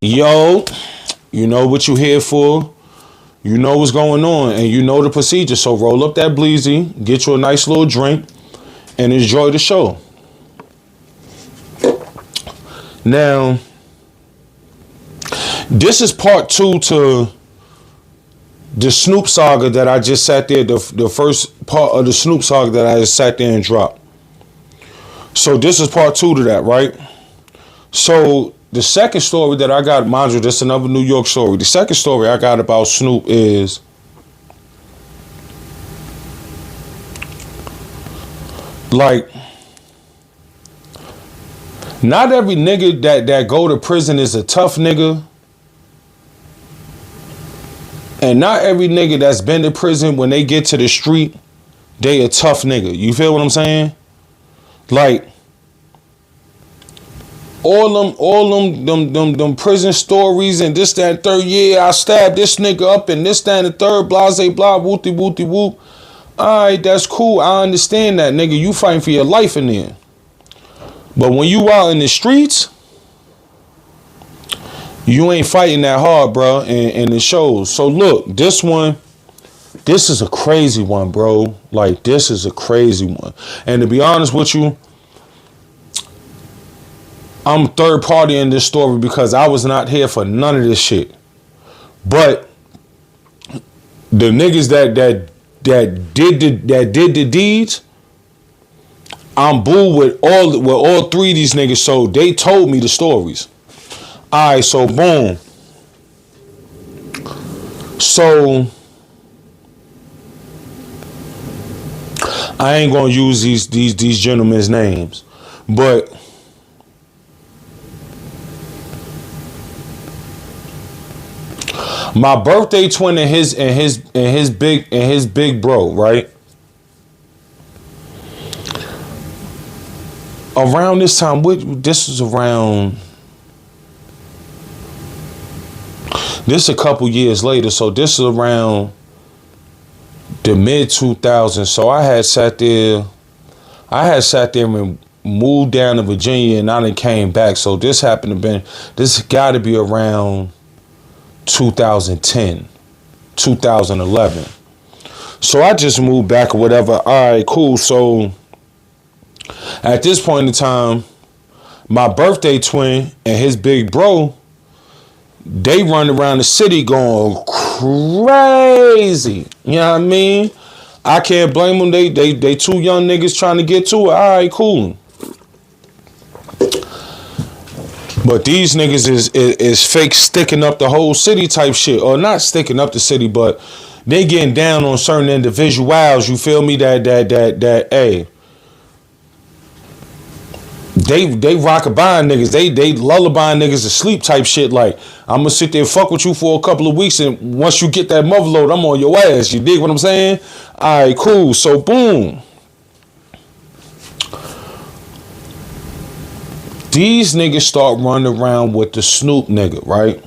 Yo, you know what you here for. You know what's going on, and you know the procedure. So roll up that bleezy, get you a nice little drink, and enjoy the show. Now, this is part 2 to the Snoop saga that I just sat there, the first part of the Snoop saga that I just sat there and dropped. So this is part 2 to that, right? So the second story that I got, mind you, this is another New York story. The second story I got about Snoop is like, not every nigga that go to prison is a tough nigga. And not every nigga that's been to prison, when they get to the street, they a tough nigga. You feel what I'm saying? Like, all them prison stories and this, that, and third, yeah, I stabbed this nigga up and this, that, and the third, blase, blah, whoopty, whoopty, whoop. Alright, that's cool. I understand that, nigga. You fighting for your life in there. But when you out in the streets, you ain't fighting that hard, bro, and it shows. So look, this is a crazy one, bro. Like, this is a crazy one. And to be honest with you, I'm third party in this story because I was not here for none of this shit. But the niggas that did the deeds, I'm boo with all 3 of these niggas, so they told me the stories. Alright, so boom. So I ain't gonna use these gentlemen's names, but my birthday twin and his big bro, right? Around this time, this is around. This a couple years later, so this is around the mid 2000s. So I had sat there and moved down to Virginia, and I done came back. So this got to be around 2010, 2011. So I just moved back or whatever. All right, cool. So at this point in time, my birthday twin and his big bro, they run around the city going crazy. You know what I mean? I can't blame them. They 2 young niggas trying to get to it. All right, cool. But these niggas is fake sticking up the whole city type shit. Or not sticking up the city, but they getting down on certain individuals. You feel me? That hey. They rockabye niggas. They lullaby niggas to sleep type shit. Like, I'm gonna sit there and fuck with you for a couple of weeks, and once you get that mother load, I'm on your ass. You dig what I'm saying? Alright, cool. So boom. These niggas start running around with the Snoop nigga, right?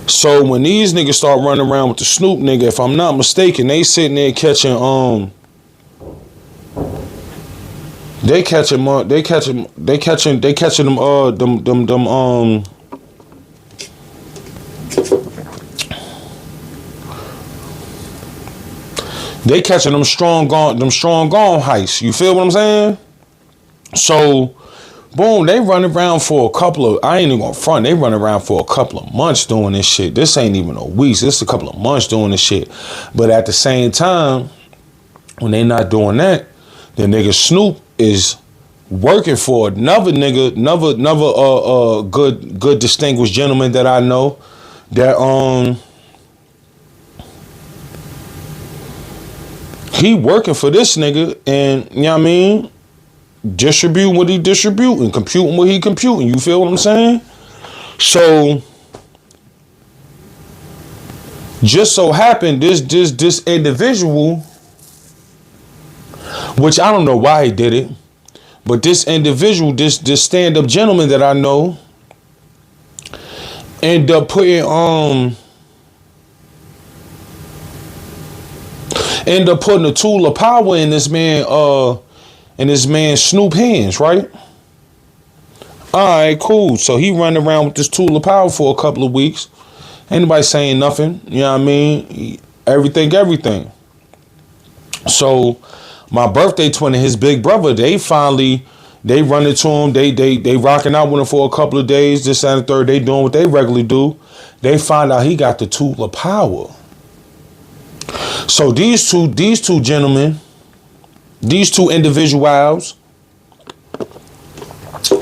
So when these niggas start running around with the Snoop nigga, if I'm not mistaken, they sitting there catching They catching them They catching them strong gone heists. You feel what I'm saying? So boom, they run around for a couple of, I ain't even gonna front, they run around for a couple of months doing this shit. This ain't even a week, this is a couple of months doing this shit. But at the same time, when they not doing that, the nigga Snoop is working for another nigga, another good distinguished gentleman that I know that he working for this nigga, and you know what I mean, distributing what he distributing, computing what he computing. You feel what I'm saying? So just so happened this individual, which I don't know why he did it, but this individual, this stand-up gentleman that I know, end up putting a tool of power in this man Snoop hands, right? All right, cool. So he running around with this tool of power for a couple of weeks. Ain't nobody saying nothing. You know what I mean? Everything. So my birthday twin and his big brother, they run into him. They rocking out with him for a couple of days. This and the third, they doing what they regularly do. They find out he got the tool of power. So these two gentlemen, these two individuals,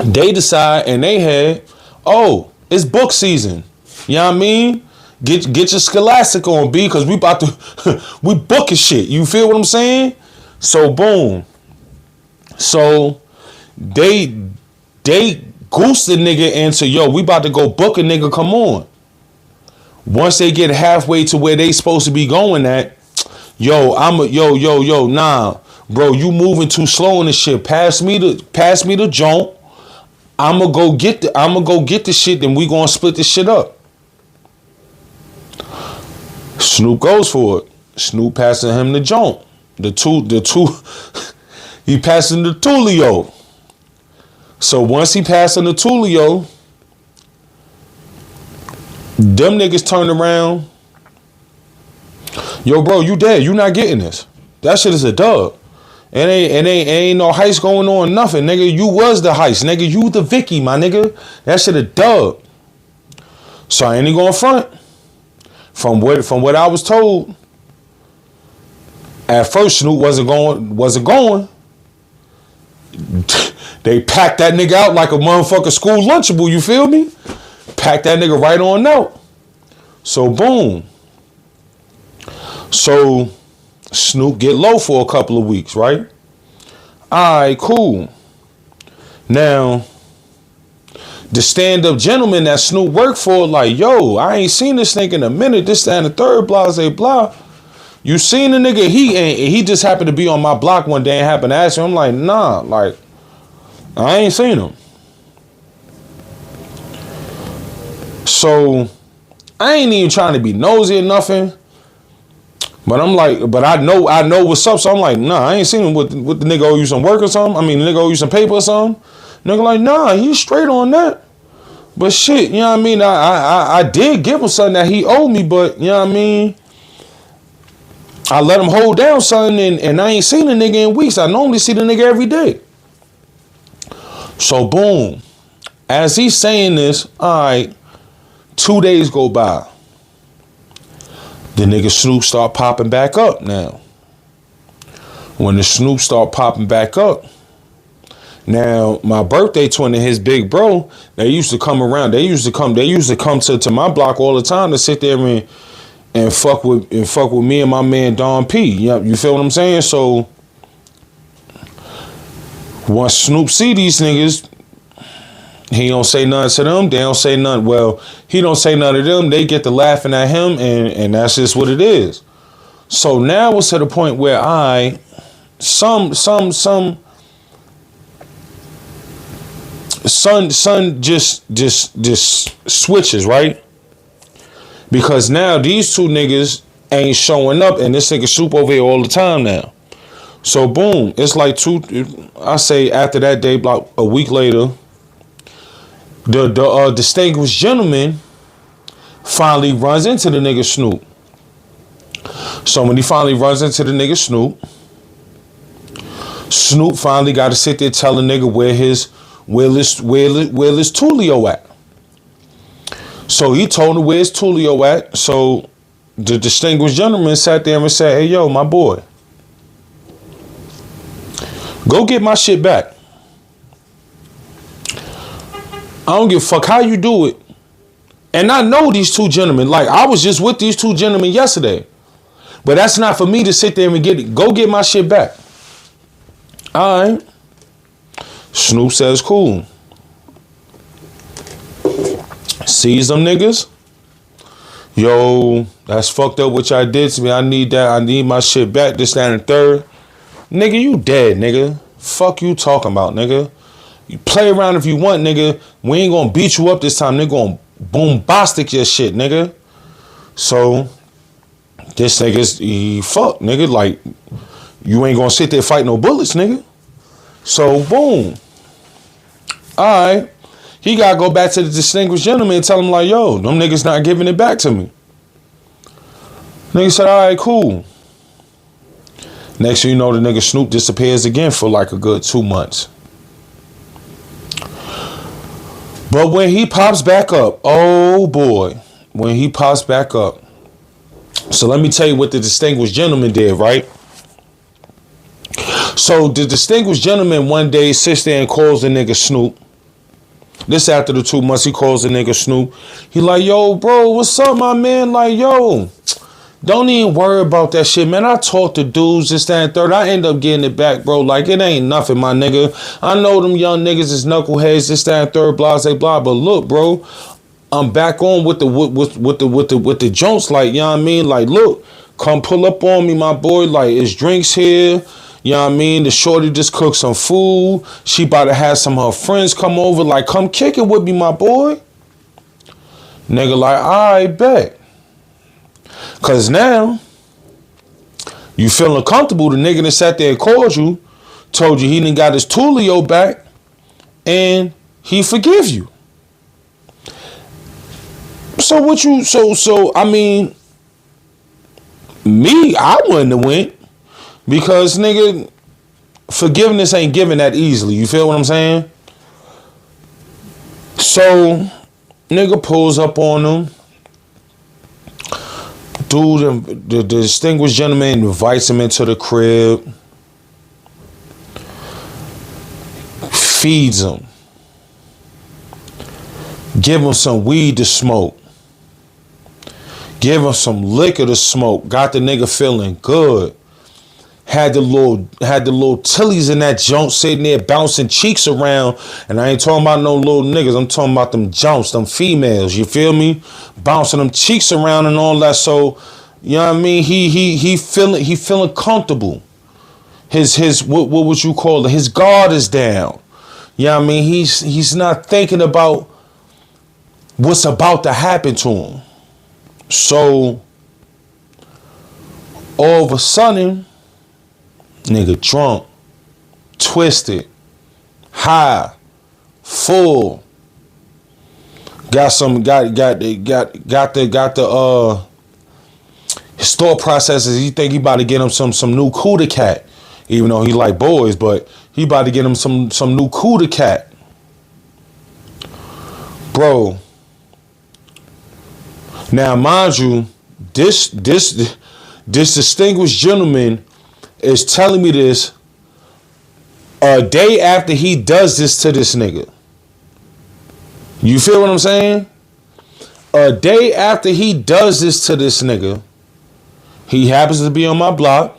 they decide in their head, oh, it's book season. You know what I mean? Get your Scholastic on, B, because we about to we booking shit. You feel what I'm saying? So boom. So they goose the nigga into, yo, we about to go book a nigga, come on. Once they get halfway to where they supposed to be going at, yo, nah, bro, you moving too slow in this shit. Pass me the joint. I'ma go get the shit, then we gonna split this shit up. Snoop goes for it. Snoop passing him the joint. The two he passing the Tulio. So once he passing the Tulio, them niggas turn around. Yo, bro, you dead. You not getting this. That shit is a dub. It ain't no heist going on, nothing, nigga. You was the heist, nigga. You the Vicky, my nigga. That shit a dub. So I ain't even going front. From what I was told, at first Snoop wasn't going. They packed that nigga out like a motherfucking school lunchable, you feel me? Packed that nigga right on out. So boom. So Snoop get low for a couple of weeks, right? Alright, cool. Now, the stand-up gentleman that Snoop worked for, like, yo, I ain't seen this nigga in a minute, this, that, and the third, blah, blah. You seen the nigga, he just happened to be on my block one day and happened to ask him. I'm like, nah, like, I ain't seen him. So, I ain't even trying to be nosy or nothing. But I'm like, but I know what's up. So I'm like, nah, I ain't seen him with the nigga owe you some work or something. I mean, the nigga owe you some paper or something. Nigga like, nah, he's straight on that. But shit, you know what I mean? I did give him something that he owed me, but you know what I mean? I let him hold down something, and I ain't seen the nigga in weeks. I normally see the nigga every day. So boom. As he's saying this, all right, 2 days go by. The nigga Snoop start popping back up now. When the Snoop start popping back up, now my birthday twin and his big bro, they used to come around. They used to come to my block all the time to sit there and fuck with me and my man Don P. You feel what I'm saying? So once Snoop see these niggas, he don't say nothing to them. They don't say nothing. Well, he don't say nothing to them. They get to laughing at him, and that's just what it is. So now it's to the point where son just switches, right? Because now these two niggas ain't showing up, and this nigga Snoop over here all the time now. So boom, it's like I say after that day, like a week later, the distinguished gentleman finally runs into the nigga Snoop. So when he finally runs into the nigga Snoop finally got to sit there tell the nigga where his Tulio at. So he told him where his Tulio at. So the distinguished gentleman sat there and said, hey, yo, my boy, go get my shit back. I don't give a fuck how you do it. And I know these two gentlemen. Like, I was just with these two gentlemen yesterday. But that's not for me to sit there and get it. Go get my shit back. All right. Snoop says, cool. Sees them niggas. Yo, that's fucked up what y'all did to me. I need that. I need my shit back. This, that, and the third. Nigga, you dead, nigga. Fuck you talking about, nigga. You play around if you want, nigga. We ain't gonna beat you up this time. Nigga gonna bombastic your shit, nigga. So, this nigga's, fuck, nigga. Like, you ain't gonna sit there fight no bullets, nigga. So, boom. Alright. He gotta go back to the distinguished gentleman and tell him like, yo, them niggas not giving it back to me. Nigga said, all right, cool. Next thing you know, the nigga Snoop disappears again for like a good 2 months. But when he pops back up, oh boy, when he pops back up. So let me tell you what the distinguished gentleman did, right? So the distinguished gentleman one day sits there and calls the nigga Snoop. This after the 2 months, he calls the nigga Snoop. He like, yo, bro, what's up, my man? Like, yo, don't even worry about that shit, man. I talked to dudes, this, that, and third. I end up getting it back, bro. Like, it ain't nothing, my nigga. I know them young niggas is knuckleheads, this, that, and third, blah, blah, blah. But look, bro, I'm back on with the joints, like, you know what I mean? Like, look, come pull up on me, my boy. Like, it's drinks here. You know what I mean? The shorty just cooked some food. She about to have some of her friends come over. Like, come kick it with me, my boy. Nigga like, all right, bet. Because now, you feeling comfortable. The nigga that sat there and called you, told you he done got his Tulio back, and he forgive you. So what you, I mean, me, I wouldn't have went. Because, nigga, forgiveness ain't given that easily. You feel what I'm saying? So, nigga pulls up on him. Dude, the distinguished gentleman invites him into the crib. Feeds him. Give him some weed to smoke. Give him some liquor to smoke. Got the nigga feeling good. Had the little tillies in that joint sitting there bouncing cheeks around. And I ain't talking about no little niggas. I'm talking about them jonts, them females. You feel me? Bouncing them cheeks around and all that. So, you know what I mean? He feeling comfortable. His what would you call it? His guard is down. You know what I mean? He's not thinking about what's about to happen to him. So all of a sudden, nigga drunk, twisted, high, full. Got the his thought processes. He think he about to get him some new cooter cat, even though he like boys, but he about to get him some new cooter cat. Bro. Now mind you, this distinguished gentleman is telling me this a day after he does this to this nigga. You feel what I'm saying? A day after he does this to this nigga, he happens to be on my block.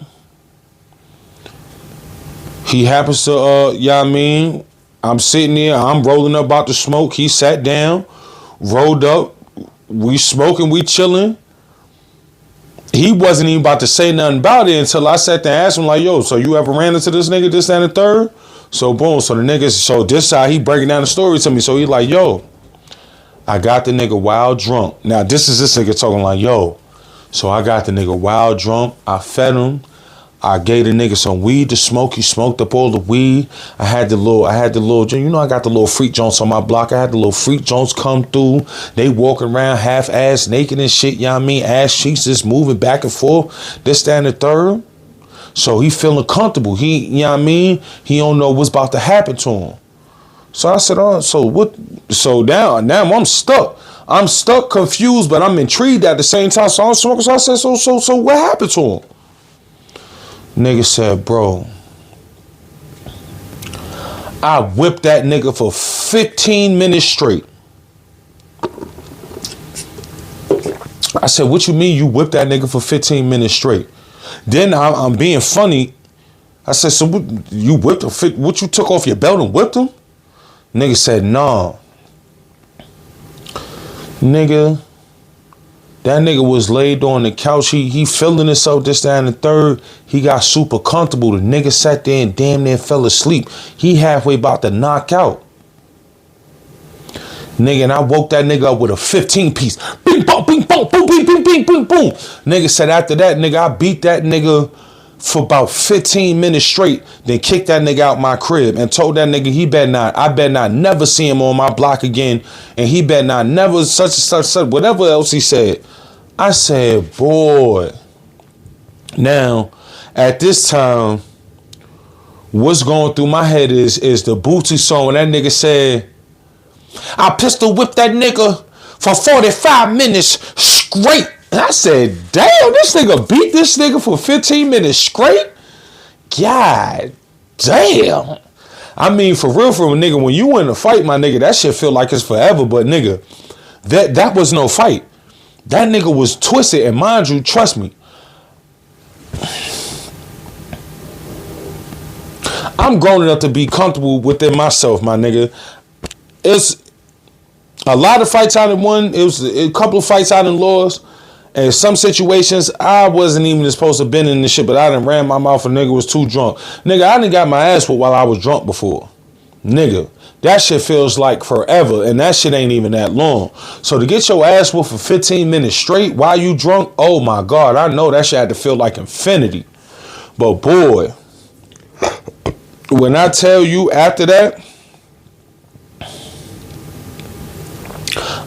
He happens to, you know what I mean? I'm sitting there, I'm rolling up about to smoke. He sat down, rolled up, we smoking, we chilling. He wasn't even about to say nothing about it until I sat there and asked him like, yo, so you ever ran into this nigga, this, that, and the third? So boom, so the niggas, so this side, he breaking down the story to me. So he like, yo, I got the nigga wild drunk. Now this nigga talking like, yo, so I got the nigga wild drunk. I fed him. I gave the nigga some weed to smoke. He smoked up all the weed. I had the little, you know, I got the little freak joints on my block. I had the little freak joints come through. They walking around half ass naked and shit. You know what I mean? Ass cheeks just moving back and forth. This, that, and the third. So he feeling comfortable. He, you know what I mean? He don't know what's about to happen to him. So I said, oh, so what? So now I'm stuck. I'm stuck, confused, but I'm intrigued at the same time. So I'm smoking. So I said, so what happened to him? Nigga said, bro, I whipped that nigga for 15 minutes straight. I said, what you mean you whipped that nigga for 15 minutes straight? Then I'm being funny. I said, so what, you whipped him? What, you took off your belt and whipped him? Nigga said, nah. Nigga, that nigga was laid on the couch. He feeling himself, this, that, and the third. He got super comfortable. The nigga sat there and damn near fell asleep. He halfway about to knock out. Nigga, and I woke that nigga up with a 15-piece. Bing, bong, bing, bong, boom, bing, bing, bing, boom, boom. Nigga said after that, nigga, I beat that nigga for about 15 minutes straight, then kicked that nigga out my crib and told that nigga I bet not never see him on my block again, and he bet not never such, whatever else he said. I said, boy. Now, at this time, what's going through my head is the Bootsy song when that nigga said, I pistol whipped that nigga for 45 minutes straight. And I said, damn, this nigga beat this nigga for 15 minutes straight? God damn. I mean, for real, nigga, when you in a fight, my nigga, that shit feel like it's forever. But nigga, that was no fight. That nigga was twisted. And mind you, trust me, I'm grown enough to be comfortable within myself, my nigga. It's a lot of fights I done won. It was a couple of fights I done lost. And some situations, I wasn't even supposed to been in this shit, but I done ran my mouth and nigga was too drunk. Nigga, I done got my ass whooped while I was drunk before. Nigga, that shit feels like forever, and that shit ain't even that long. So to get your ass whooped for 15 minutes straight while you drunk, oh my God, I know that shit had to feel like infinity. But boy, when I tell you after that,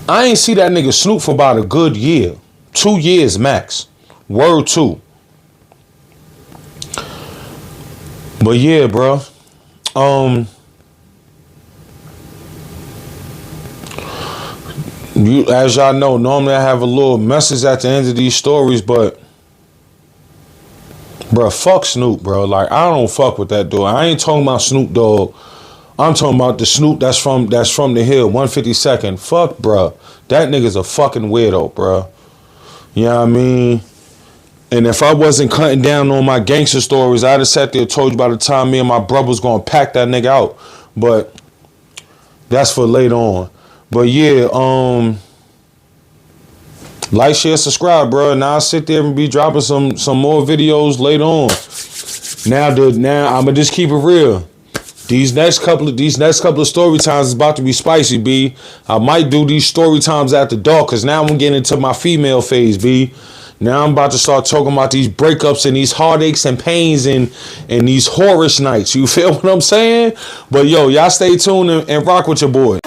I ain't see that nigga Snoop for about a good year. 2 years max. Word 2. But yeah, bro. As y'all know, normally I have a little message at the end of these stories, but bro, fuck Snoop, bro. Like, I don't fuck with that dude. I ain't talking about Snoop Dogg. I'm talking about the Snoop that's from the hill, 152nd. Fuck, bro. That nigga's a fucking weirdo, bro. You know what I mean? And if I wasn't cutting down on my gangster stories, I'd have sat there and told you by the time me and my brother was gonna pack that nigga out. But that's for later on. But yeah, like, share, subscribe, bro. Now I'll sit there and be dropping some more videos later on. Now I'ma just keep it real. These next couple of story times is about to be spicy, B. I might do these story times after dark, cause now I'm getting into my female phase, B. Now I'm about to start talking about these breakups and these heartaches and pains and these horrorish nights. You feel what I'm saying? But yo, y'all stay tuned and rock with your boy.